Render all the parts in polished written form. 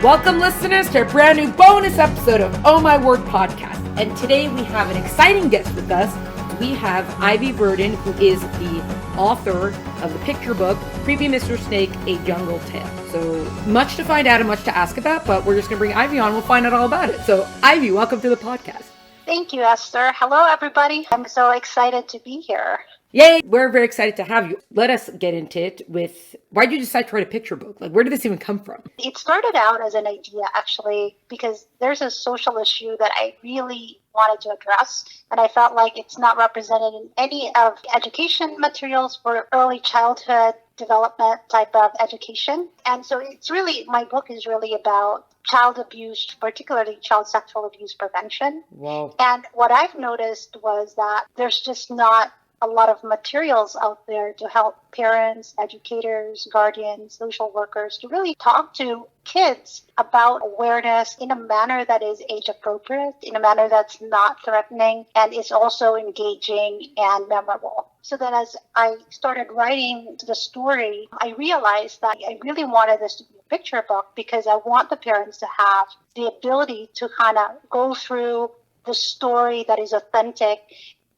Welcome, listeners, to a brand new bonus episode of Oh My Word podcast. And today we have an exciting guest with us. We have Ivy Verdin, who is the author of the picture book, Creepy Mr. Snake, A Jungle Tale. So much to find out and much to ask about, but we're just going to bring Ivy on. We'll find out all about it. So Ivy, welcome to the podcast. Thank you, Esther. Hello, everybody. I'm so excited to be here. Yay! We're very excited to have you. Let us get into it with, why did you decide to write a picture book? Like, where did this even come from? It started out as an idea, actually, because there's a social issue that I really wanted to address, and I felt like it's not represented in any of the education materials for early childhood development type of education. And so my book is really about child abuse, particularly child sexual abuse prevention. Wow. And what I've noticed was that there's just not a lot of materials out there to help parents, educators, guardians, social workers to really talk to kids about awareness in a manner that is age appropriate, in a manner that's not threatening, and is also engaging and memorable. So then as I started writing the story, I realized that I really wanted this to be a picture book because I want the parents to have the ability to kind of go through the story that is authentic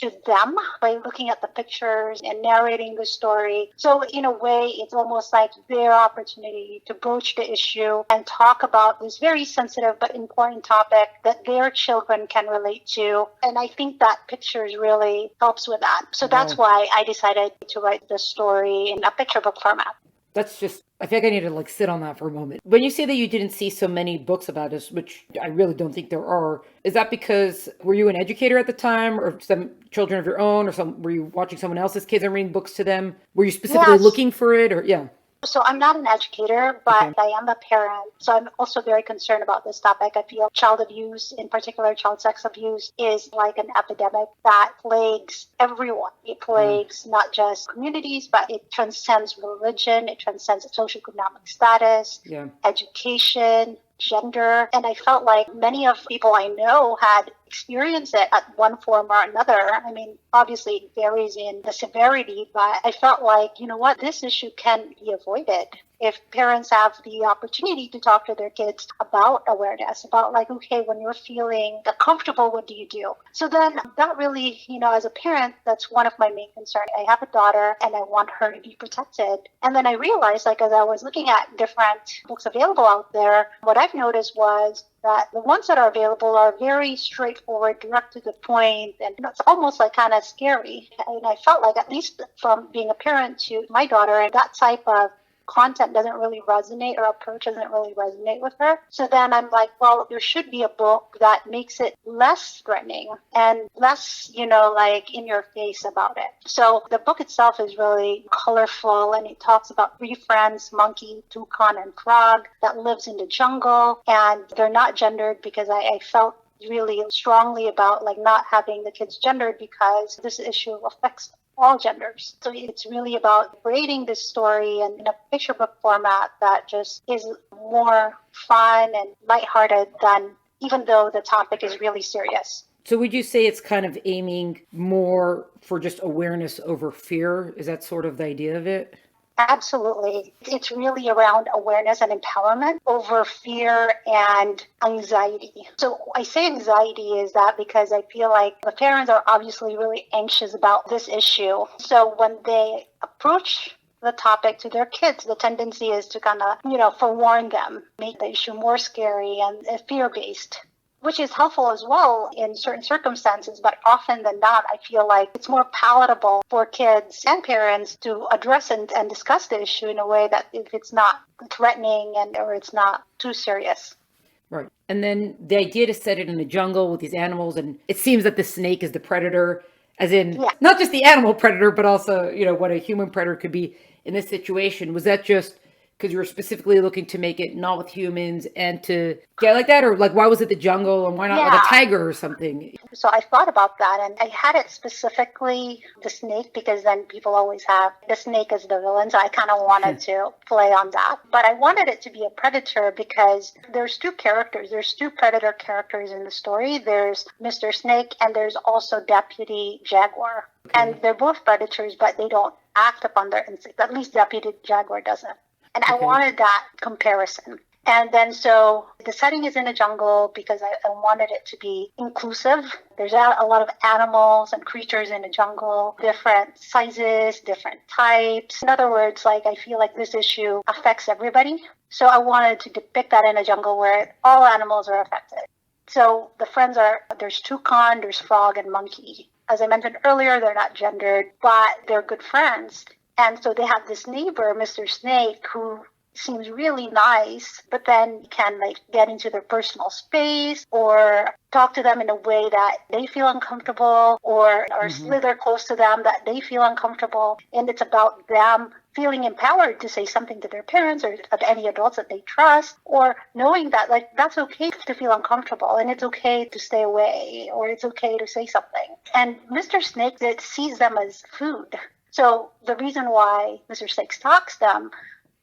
to them by looking at the pictures and narrating the story. So in a way, it's almost like their opportunity to broach the issue and talk about this very sensitive but important topic that their children can relate to. And I think that pictures really helps with that. So that's why I decided to write the story in a picture book format. That's just, I think I need to sit on that for a moment. When you say that you didn't see so many books about this, which I really don't think there are, is that because, were you an educator at the time, or some children of your own, or were you watching someone else's kids and reading books to them? Were you specifically looking for it, or So I'm not an educator, but I am a parent. So I'm also very concerned about this topic. I feel child abuse, in particular child sex abuse, is like an epidemic that plagues everyone. It plagues not just communities, but it transcends religion, it transcends socioeconomic status, education, gender. And I felt like many of people I know had experienced it at one form or another. I mean, obviously it varies in the severity, but I felt like, this issue can be avoided if parents have the opportunity to talk to their kids about awareness, about okay, when you're feeling uncomfortable, what do you do? So then that really, as a parent, that's one of my main concerns. I have a daughter and I want her to be protected. And then I realized, as I was looking at different books available out there, what I've noticed was that the ones that are available are very straightforward, direct to the point, and it's almost kind of scary. And I felt like, at least from being a parent to my daughter, and that type of content doesn't really resonate, or approach doesn't really resonate with her. So then I'm like, well, there should be a book that makes it less threatening and less, in your face about it. So the book itself is really colorful, and it talks about 3 friends, monkey, toucan, and frog, that lives in the jungle, and they're not gendered because I felt really strongly about not having the kids gendered because this issue affects all genders. So it's really about creating this story in a picture book format that just is more fun and lighthearted than, even though the topic is really serious. So would you say it's kind of aiming more for just awareness over fear? Is that sort of the idea of it? Absolutely. It's really around awareness and empowerment over fear and anxiety. So I say anxiety is that because I feel like the parents are obviously really anxious about this issue. So when they approach the topic to their kids, the tendency is to kind of, forewarn them, make the issue more scary and fear-based, which is helpful as well in certain circumstances, but often than not, I feel like it's more palatable for kids and parents to address and discuss the issue in a way that if it's not threatening or it's not too serious. Right. And then the idea to set it in the jungle with these animals, and it seems that the snake is the predator, as in not just the animal predator, but also, what a human predator could be in this situation. Was that just because you were specifically looking to make it not with humans and to get like that? Or why was it the jungle and why not a tiger or something? So I thought about that, and I had it specifically the snake because then people always have the snake as the villain. So I kind of wanted to play on that. But I wanted it to be a predator because there's 2 characters. There's 2 predator characters in the story. There's Mr. Snake and there's also Deputy Jaguar. Okay. And they're both predators, but they don't act upon their instincts. At least Deputy Jaguar doesn't. And I wanted that comparison. And then so the setting is in a jungle because I wanted it to be inclusive. There's a lot of animals and creatures in a jungle, different sizes, different types. In other words, like I feel like this issue affects everybody. So I wanted to depict that in a jungle where all animals are affected. So the friends there's toucan, there's frog, and monkey. As I mentioned earlier, they're not gendered, but they're good friends. And so they have this neighbor, Mr. Snake, who seems really nice, but then can like get into their personal space or talk to them in a way that they feel uncomfortable or slither close to them that they feel uncomfortable. And it's about them feeling empowered to say something to their parents or any adults that they trust, or knowing that like that's okay to feel uncomfortable and it's okay to stay away or it's okay to say something. And Mr. Snake sees them as food. So the reason why Mr. Snake stalks them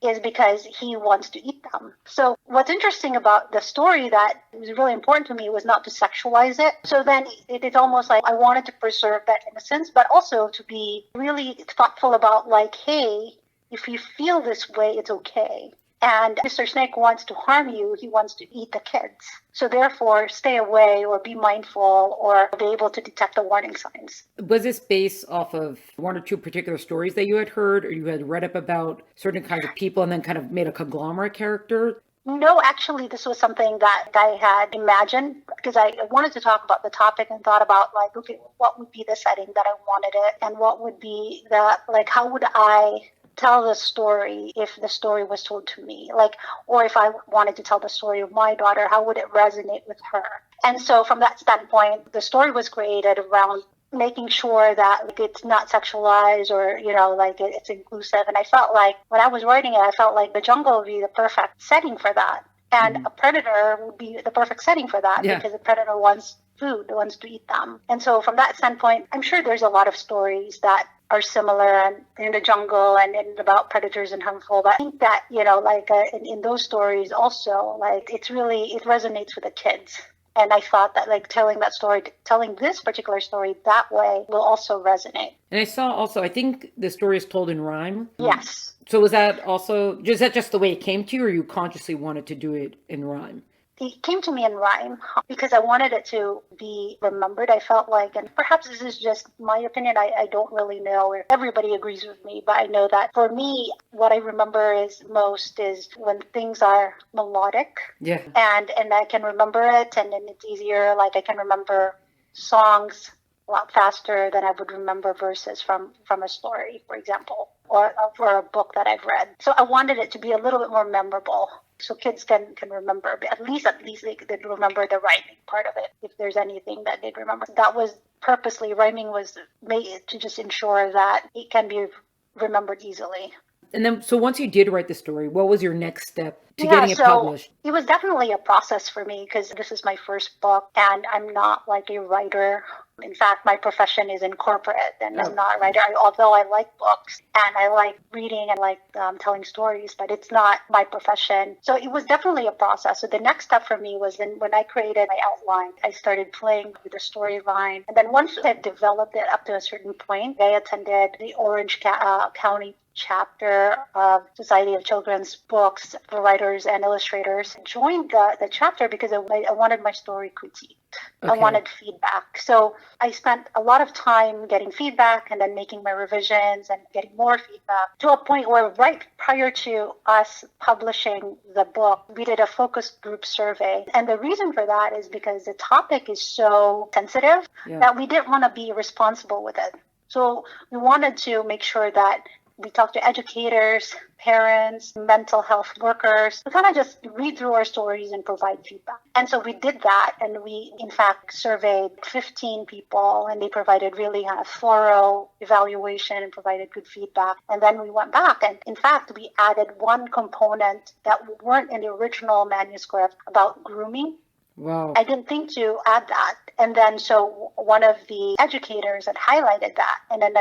is because he wants to eat them. So what's interesting about the story that was really important to me was not to sexualize it. So then it's almost like I wanted to preserve that innocence, but also to be really thoughtful about like, hey, if you feel this way, it's okay. And Mr. Snake wants to harm you. He wants to eat the kids. So therefore, stay away or be mindful or be able to detect the warning signs. Was this based off of one or two particular stories that you had heard or you had read up about certain kinds of people and then kind of made a conglomerate character? No, actually, this was something that I had imagined because I wanted to talk about the topic and thought about like, okay, what would be the setting that I wanted it and what would be how would I tell the story if the story was told to me, or if I wanted to tell the story of my daughter, how would it resonate with her? And so from that standpoint, the story was created around making sure that it's not sexualized or, it's inclusive. And I felt like when I was writing it, I felt like the jungle would be the perfect setting for that. And a predator would be the perfect setting for that because the predator wants food, wants to eat them. And so from that standpoint, I'm sure there's a lot of stories that are similar and in the jungle and about predators and harmful. But I think that, in those stories also, it resonates with the kids. And I thought that telling this particular story that way will also resonate. And I saw also, I think the story is told in rhyme. Yes. So is that just the way it came to you or you consciously wanted to do it in rhyme? It came to me in rhyme because I wanted it to be remembered. I felt like, and perhaps this is just my opinion, I don't really know if everybody agrees with me, but I know that for me, what I remember most is when things are melodic. Yeah. And I can remember it and then it's easier. Like I can remember songs a lot faster than I would remember verses from a story, for example, or for a book that I've read. So I wanted it to be a little bit more memorable. So kids can remember, but at least they remember the rhyming part of it, if there's anything that they'd remember. That was purposely, rhyming was made to just ensure that it can be remembered easily. And then, so once you did write the story, what was your next step to getting it published? It was definitely a process for me because this is my first book and I'm not like a writer. In fact, my profession is in corporate and I'm not a writer, although I like books and I like reading and like telling stories, but it's not my profession. So it was definitely a process. So the next step for me was then when I created my outline, I started playing with the storyline. And then once I developed it up to a certain point, I attended the Orange County chapter of Society of Children's Books for Writers and Illustrators. Joined the chapter because I wanted my story critiqued. Okay. I wanted feedback. So I spent a lot of time getting feedback and then making my revisions and getting more feedback to a point where right prior to us publishing the book, we did a focus group survey. And the reason for that is because the topic is so sensitive that we didn't want to be irresponsible with it. So we wanted to make sure that we talked to educators, parents, mental health workers. We kind of just read through our stories and provide feedback. And so we did that. And we, in fact, surveyed 15 people and they provided really thorough evaluation and provided good feedback. And then we went back. And in fact, we added one component that weren't in the original manuscript about grooming. Wow. I didn't think to add that. And then so one of the educators had highlighted that. And then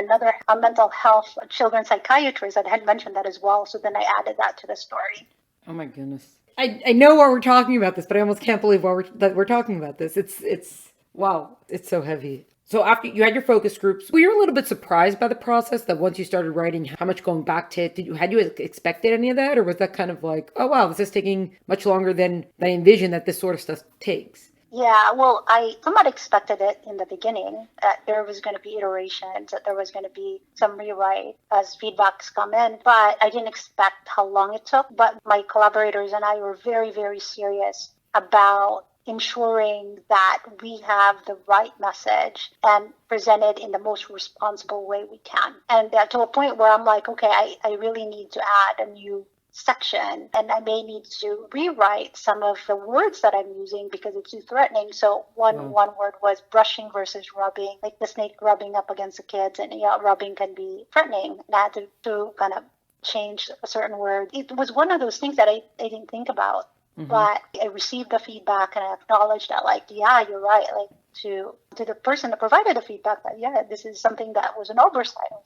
a mental health children's psychiatrist had mentioned that as well. So then I added that to the story. Oh my goodness. I know why we're talking about this, but I almost can't believe that we're talking about this. It's wow. It's so heavy. So after you had your focus groups, were you a little bit surprised by the process that once you started writing, how much going back to it? Had you expected any of that? Or was that kind of like, oh, wow, this is taking much longer than I envisioned that this sort of stuff takes? Yeah, well, I somewhat expected it in the beginning that there was going to be iterations, that there was going to be some rewrite as feedbacks come in, but I didn't expect how long it took. But my collaborators and I were very, very serious about ensuring that we have the right message and present it in the most responsible way we can. And to a point where I'm like, okay, I really need to add a new section and I may need to rewrite some of the words that I'm using because it's too threatening. So one word was brushing versus rubbing, like the snake rubbing up against the kids, and rubbing can be threatening. And I had to kind of change a certain word. It was one of those things that I didn't think about. Mm-hmm. But I received the feedback and I acknowledged that, like, yeah, you're right. Like to the person that provided the feedback that, yeah, this is something that was an oversight. And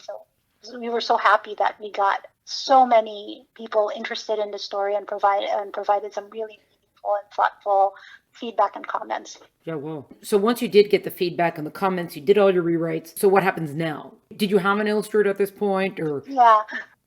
so we were so happy that we got so many people interested in the story and provided some really meaningful and thoughtful feedback and comments. Yeah, well. So once you did get the feedback and the comments, you did all your rewrites. So what happens now? Did you have an illustrator at this point, or? Yeah.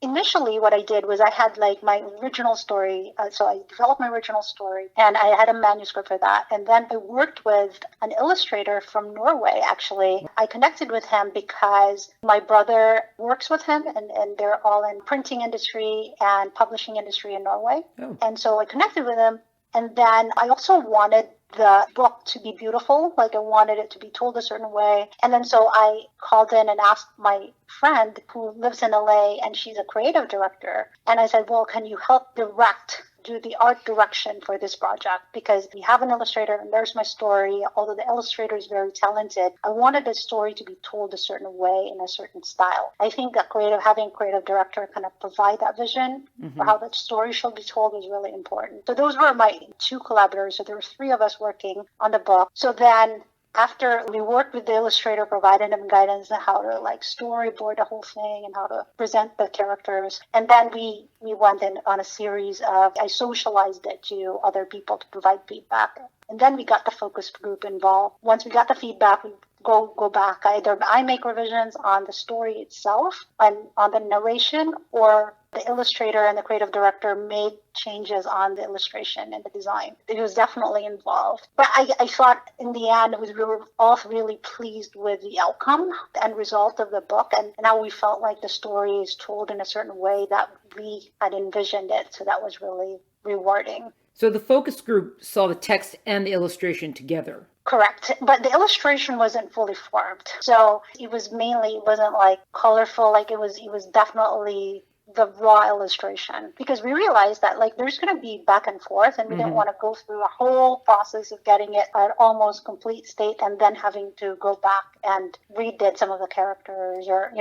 Initially, what I did was I had like my original story. So I developed my original story and I had a manuscript for that. And then I worked with an illustrator from Norway, actually. I connected with him because my brother works with him and they're all in printing industry and publishing industry in Norway. Oh. And so I connected with him. And then I also wanted the book to be beautiful. Like I wanted it to be told a certain way. And then so I called in and asked my friend who lives in LA and she's a creative director. And I said, well, can you help do the art direction for this project? Because we have an illustrator and there's my story. Although the illustrator is very talented, I wanted the story to be told a certain way in a certain style. I think that having a creative director kind of provide that vision for how the story should be told is really important. So those were my two collaborators. So there were three of us working on the book. So then after we worked with the illustrator, provided him guidance on how to like storyboard the whole thing and how to present the characters. And then we went in on a series of, I socialized it to other people to provide feedback. And then we got the focus group involved. Once we got the feedback, we go back. Either I make revisions on the story itself and on the narration, or the illustrator and the creative director made changes on the illustration and the design. It was definitely involved. But I thought in the end, we were all really pleased with the outcome and result of the book. And now we felt like the story is told in a certain way that we had envisioned it. So that was really rewarding. So the focus group saw the text and the illustration together. Correct. But the illustration wasn't fully formed. So it wasn't like colorful, like it was definitely the raw illustration, because we realized that like there's going to be back and forth and we didn't want to go through a whole process of getting it at almost complete state and then having to go back and redid some of the characters or,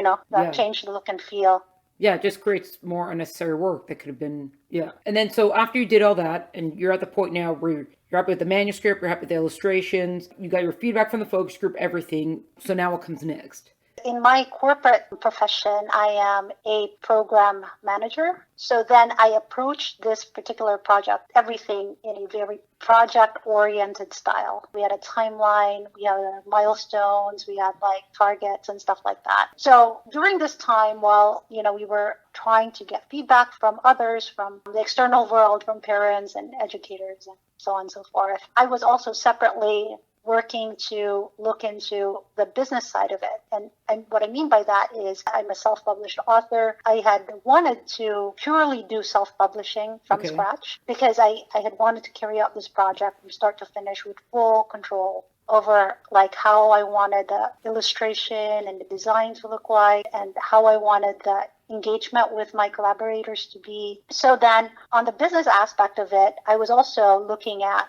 change the look and feel. Yeah, it just creates more unnecessary work that could have been, And then so after you did all that and you're at the point now where you're happy with the manuscript, you're happy with the illustrations, you got your feedback from the focus group, everything. So now what comes next? In my corporate profession, I am a program manager. So then I approached this particular project, everything in a very project-oriented style. We had a timeline, we had milestones, we had like targets and stuff like that. So during this time, while, we were trying to get feedback from others, from the external world, from parents and educators and so on and so forth, I was also separately working to look into the business side of it. And what I mean by that is I'm a self-published author. I had wanted to purely do self-publishing from scratch because I had wanted to carry out this project from start to finish with full control over like how I wanted the illustration and the design to look like and how I wanted the engagement with my collaborators to be. So then on the business aspect of it, I was also looking at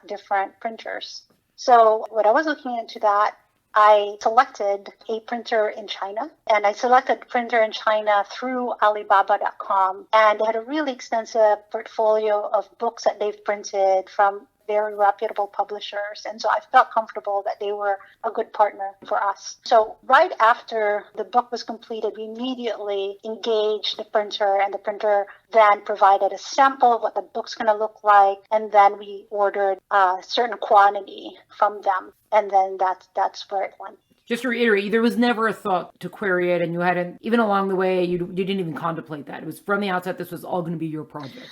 different printers. So when I was looking into that, I selected a printer in China, and I selected a printer in China through Alibaba.com, and they had a really extensive portfolio of books that they've printed from very reputable publishers. And so I felt comfortable that they were a good partner for us. So right after the book was completed, we immediately engaged the printer, and the printer then provided a sample of what the book's going to look like. And then we ordered a certain quantity from them. And then that's where it went. Just to reiterate, there was never a thought to query it, and you hadn't, even along the way, you didn't even contemplate that. It was from the outset, this was all going to be your project.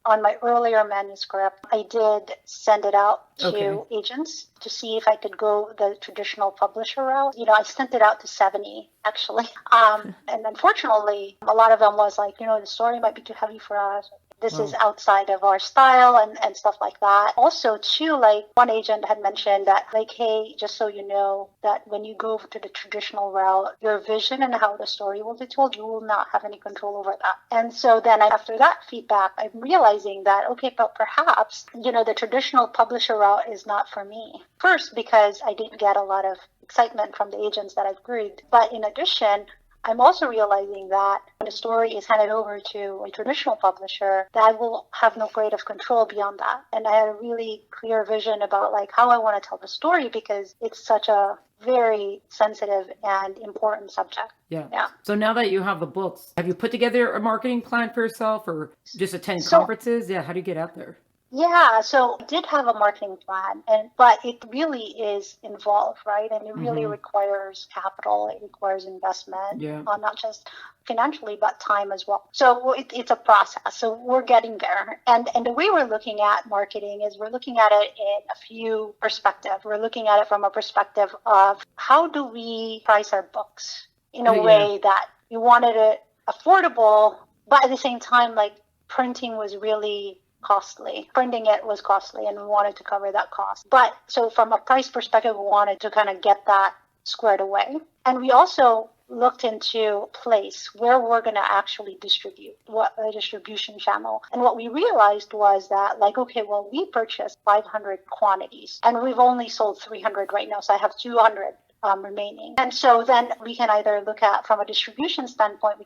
On my earlier manuscript, I did send it out to agents to see if I could go the traditional publisher route. I sent it out to 70, actually. And unfortunately, a lot of them was like, the story might be too heavy for us. This is outside of our style and stuff like that. Also, too, like one agent had mentioned that, like, hey, just so you know that when you go to the traditional route, your vision and how the story will be told, you will not have any control over that. And so then after that feedback, I'm realizing that, okay, but perhaps, the traditional publisher route is not for me. First, because I didn't get a lot of excitement from the agents that I've queried. But in addition, I'm also realizing that when a story is handed over to a traditional publisher, that I will have no creative control beyond that. And I had a really clear vision about like how I want to tell the story, because it's such a very sensitive and important subject. Yeah. So now that you have the books, have you put together a marketing plan for yourself, or just attend conferences? Yeah. How do you get out there? Yeah, so I did have a marketing plan, but it really is involved, right? And it really requires capital, it requires investment, not just financially, but time as well. So it's a process. So we're getting there. And the way we're looking at marketing is we're looking at it in a few perspectives. We're looking at it from a perspective of how do we price our books in a way that we wanted it affordable, but at the same time, like printing was really costly. Printing it was costly, and we wanted to cover that cost. But so from a price perspective, we wanted to kind of get that squared away. And we also looked into place where we're going to actually distribute, what a distribution channel. And what we realized was that, like, okay, well, we purchased 500 quantities, and we've only sold 300 right now. So I have 200 remaining. And so then we can either look at, from a distribution standpoint,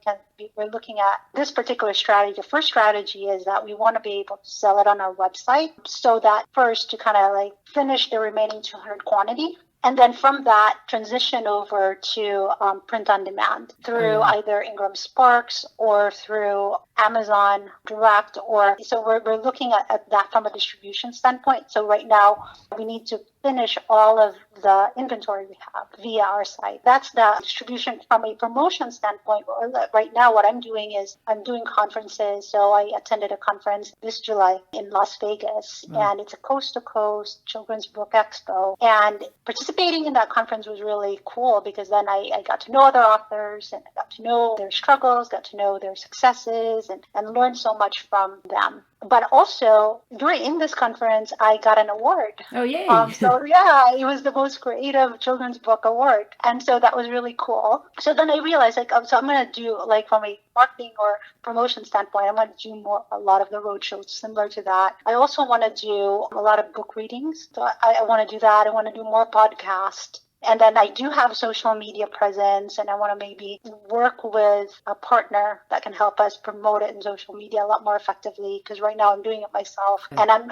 we're looking at this particular strategy. The first strategy is that we want to be able to sell it on our website, so that first to kind of like finish the remaining 200 quantity. And then from that, transition over to print on demand through either Ingram Sparks or through Amazon Direct. So we're looking at that from a distribution standpoint. So right now, we need to finish all of the inventory we have via our site. That's the distribution. From a promotion standpoint. Right now, what I'm doing is I'm doing conferences. So I attended a conference this July in Las Vegas, and it's a coast-to-coast children's book expo. And participating in that conference was really cool, because then I got to know other authors, and I got to know their struggles, got to know their successes, and learned so much from them. But also, in this conference, I got an award. Oh, yay. It was the most creative children's book award. And so that was really cool. So then I realized, I'm going to do, like, from a marketing or promotion standpoint, I'm going to do a lot of the road shows similar to that. I also want to do a lot of book readings. So I want to do that. I want to do more podcasts. And then I do have social media presence, and I want to maybe work with a partner that can help us promote it in social media a lot more effectively, because right now I'm doing it myself, and I'm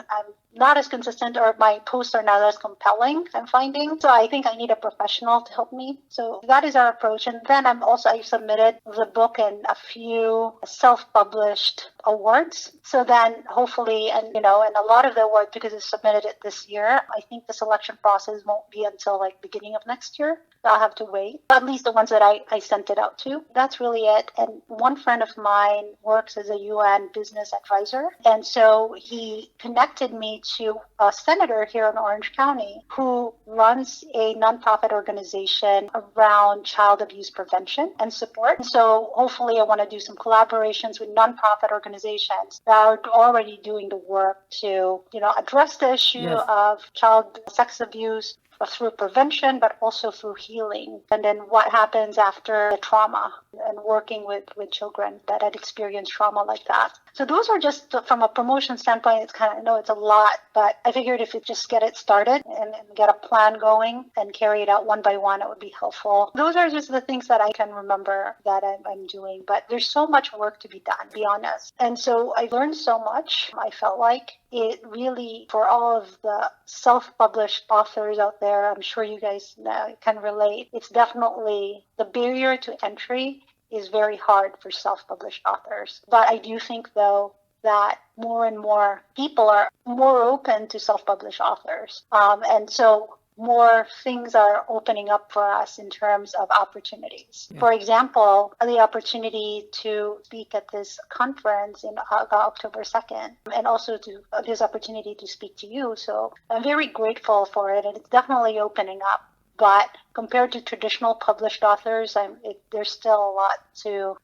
not as consistent, or my posts are not as compelling, I'm finding. So I think I need a professional to help me. So that is our approach. And then I submitted the book in a few self-published awards. So then hopefully, and a lot of the awards, because I submitted it this year, I think the selection process won't be until like beginning of next year. I'll have to wait. At least the ones that I sent it out to. That's really it. And one friend of mine works as a UN business advisor. And so he connected me to a senator here in Orange County who runs a nonprofit organization around child abuse prevention and support. And so hopefully I want to do some collaborations with nonprofit organizations that are already doing the work to, address the issue of child sex abuse through prevention, but also through healing. And then what happens after the trauma, and working with children that had experienced trauma like that. So those are just, from a promotion standpoint, it's kind of, I know it's a lot, but I figured if you just get it started and get a plan going and carry it out one by one, it would be helpful. Those are just the things that I can remember that I'm doing, but there's so much work to be done, to be honest. And so I learned so much, I felt like, it really, for all of the self-published authors out there, I'm sure you guys can relate, it's definitely the barrier to entry is very hard for self-published authors. But I do think, though, that more and more people are more open to self-published authors. And so more things are opening up for us in terms of opportunities. Yeah. For example, the opportunity to speak at this conference in October 2nd, and also to this opportunity to speak to you. So I'm very grateful for it, and it's definitely opening up. But compared to traditional published authors, there's still a lot to,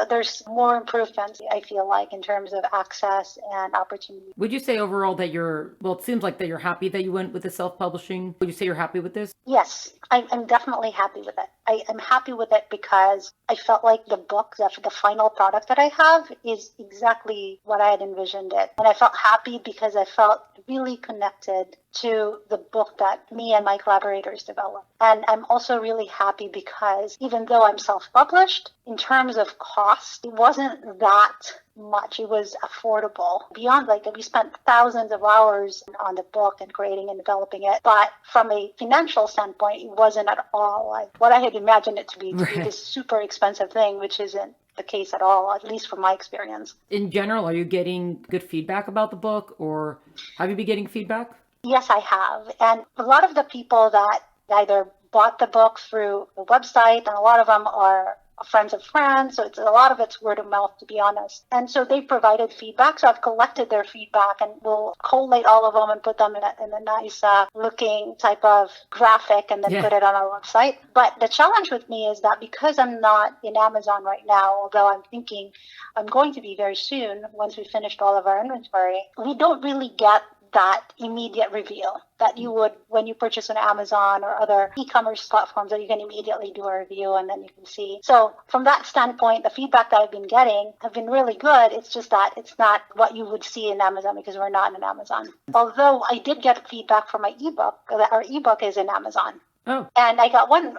there's more improvements, I feel like, in terms of access and opportunity. Would you say overall that it seems like that you're happy that you went with the self-publishing? Would you say you're happy with this? Yes, I'm definitely happy with it. I'm happy with it because I felt like the book, the final product that I have, is exactly what I had envisioned it. And I felt happy because I felt really connected to the book that me and my collaborators developed. And I'm also really happy because even though I'm self-published, in terms of cost, it wasn't that much. It was affordable. Beyond, we spent thousands of hours on the book and creating and developing it. But from a financial standpoint, it wasn't at all like what I had imagined it to be this super expensive thing, which isn't the case at all, at least from my experience. In general, are you getting good feedback about the book, or have you been getting feedback? Yes, I have. And a lot of the people that either bought the book through the website, and a lot of them are friends of friends, so a lot of it's word of mouth, to be honest. And so they provided feedback, so I've collected their feedback and we'll collate all of them and put them in a nice looking type of graphic and then put it on our website. But the challenge with me is that because I'm not in Amazon right now, although I'm thinking I'm going to be very soon once we finished all of our inventory, we don't really get that immediate reveal that you would when you purchase on Amazon or other e-commerce platforms, that you can immediately do a review and then you can see. So from that standpoint, the feedback that I've been getting have been really good. It's just that it's not what you would see in Amazon because we're not in Amazon. Although I did get feedback for my ebook, that our ebook is in Amazon. Oh. And I got one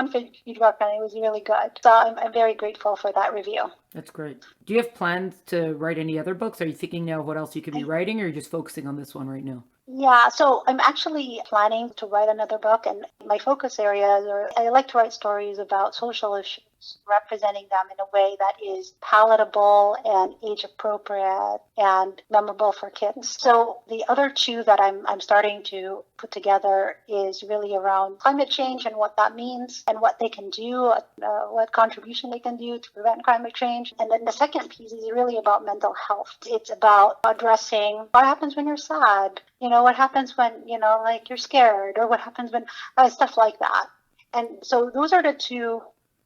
feedback, and it was really good. So I'm very grateful for that review. That's great. Do you have plans to write any other books? Are you thinking now of what else you could be writing, or are you just focusing on this one right now? Yeah, so I'm actually planning to write another book, and my focus areas are, I like to write stories about social issues, representing them in a way that is palatable and age appropriate and memorable for kids. So the other two that I'm starting to put together is really around climate change and what that means and what they can do, what contribution they can do to prevent climate change. And then the second piece is really about mental health. It's about addressing what happens when you're sad, what happens when, you're scared, or what happens when, stuff like that. And so those are the two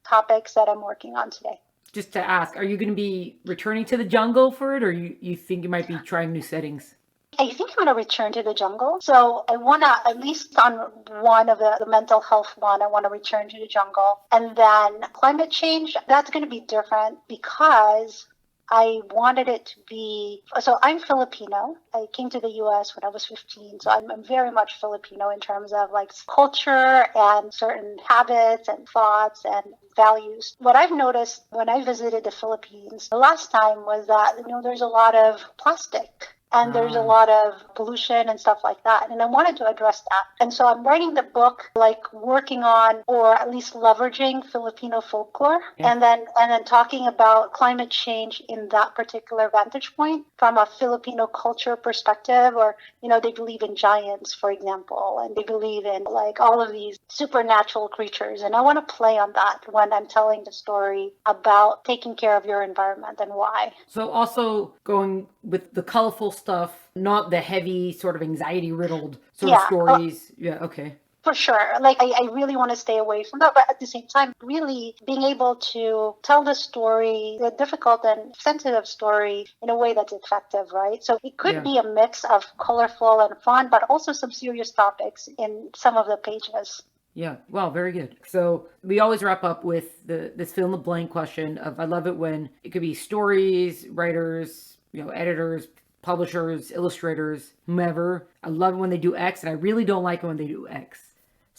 topics that I'm working on today. Just to ask, are you going to be returning to the jungle for it, or you think you might be trying new settings? I think I'm going to return to the jungle. So I want to, at least on one of the mental health one, I want to return to the jungle. And then climate change, that's going to be different because I wanted it to be, so I'm Filipino. I came to the U.S. when I was 15, so I'm very much Filipino in terms of culture and certain habits and thoughts and values. What I've noticed when I visited the Philippines the last time was that, there's a lot of plastic. And there's a lot of pollution and stuff like that. And I wanted to address that. And so I'm writing the book, working on, or at least leveraging Filipino folklore. Yeah. And then talking about climate change in that particular vantage point from a Filipino culture perspective, or, they believe in giants, for example, and they believe in all of these supernatural creatures. And I want to play on that when I'm telling the story about taking care of your environment and why. So also going with the colorful stuff, not the heavy sort of anxiety-riddled sort of stories. Okay. For sure. I really want to stay away from that, but at the same time, really being able to tell the story, the difficult and sensitive story, in a way that's effective, right? So it could be a mix of colorful and fun, but also some serious topics in some of the pages. Yeah, well, very good. So we always wrap up with this fill in the blank question of, I love it when it could be stories, writers, editors, publishers, illustrators, whomever. I love it when they do X, and I really don't like it when they do X.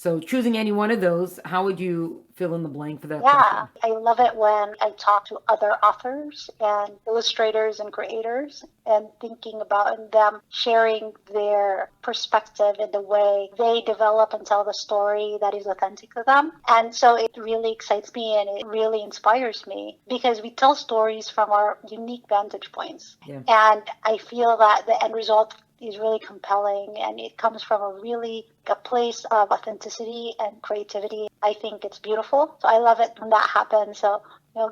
So choosing any one of those, how would you fill in the blank for that Yeah, person? I love it when I talk to other authors and illustrators and creators and thinking about them sharing their perspective in the way they develop and tell the story that is authentic to them. And so it really excites me and it really inspires me because we tell stories from our unique vantage points. Yeah. And I feel that the end result is really compelling and it comes from a place of authenticity and creativity. I think it's beautiful. So I love it when that happens. So,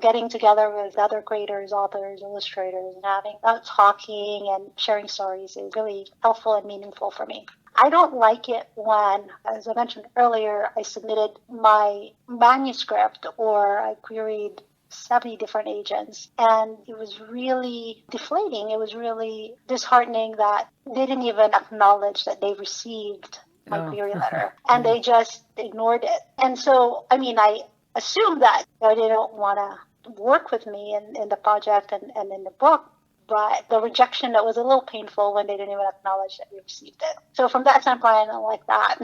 getting together with other creators, authors, illustrators, and having talking and sharing stories is really helpful and meaningful for me. I don't like it when, as I mentioned earlier, I submitted my manuscript or I queried 70 different agents. And it was really deflating. It was really disheartening that they didn't even acknowledge that they received my query letter and they just ignored it. And so, I assumed that they don't want to work with me in the project and in the book. But the rejection, that was a little painful when they didn't even acknowledge that we received it. So from that standpoint, I don't like that.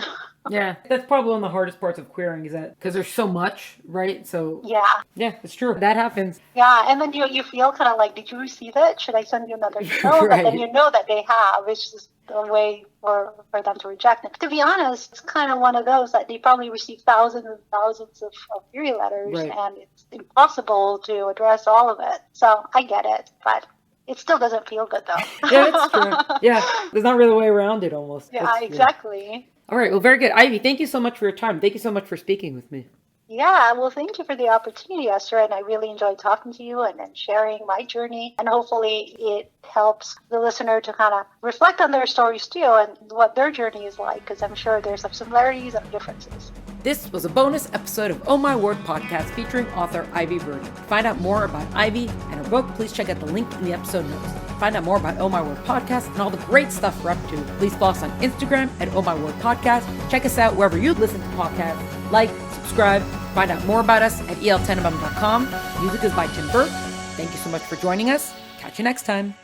Yeah, that's probably one of the hardest parts of querying is that because there's so much, right? So yeah, it's true. That happens. Yeah, and then you feel kind of like, did you receive it? Should I send you another email? Right. But then you know that they have. It's just a way for them to reject it. To be honest, it's kind of one of those that they probably receive thousands and thousands of query letters, Right. and it's impossible to address all of it. So I get it, but it still doesn't feel good though. Yeah, that's true. Yeah, there's not really a way around it almost. Yeah, That's true. exactly. All right, well, very good. Ivy, thank you so much for your time. Thank you so much for speaking with me. Yeah, well, thank you for the opportunity, Esther, and I really enjoyed talking to you and sharing my journey. And hopefully it helps the listener to kind of reflect on their stories too and what their journey is like, because I'm sure there's some similarities and differences. This was a bonus episode of Oh My Word podcast featuring author Ivy Verdin. To find out more about Ivy and her book, please check out the link in the episode notes. To find out more about Oh My Word podcast and all the great stuff we're up to, please follow us on Instagram at Oh My Word podcast. Check us out wherever you listen to podcasts. Like, subscribe, find out more about us at eltenenbaum.com. Music is by Tim Burke. Thank you so much for joining us. Catch you next time.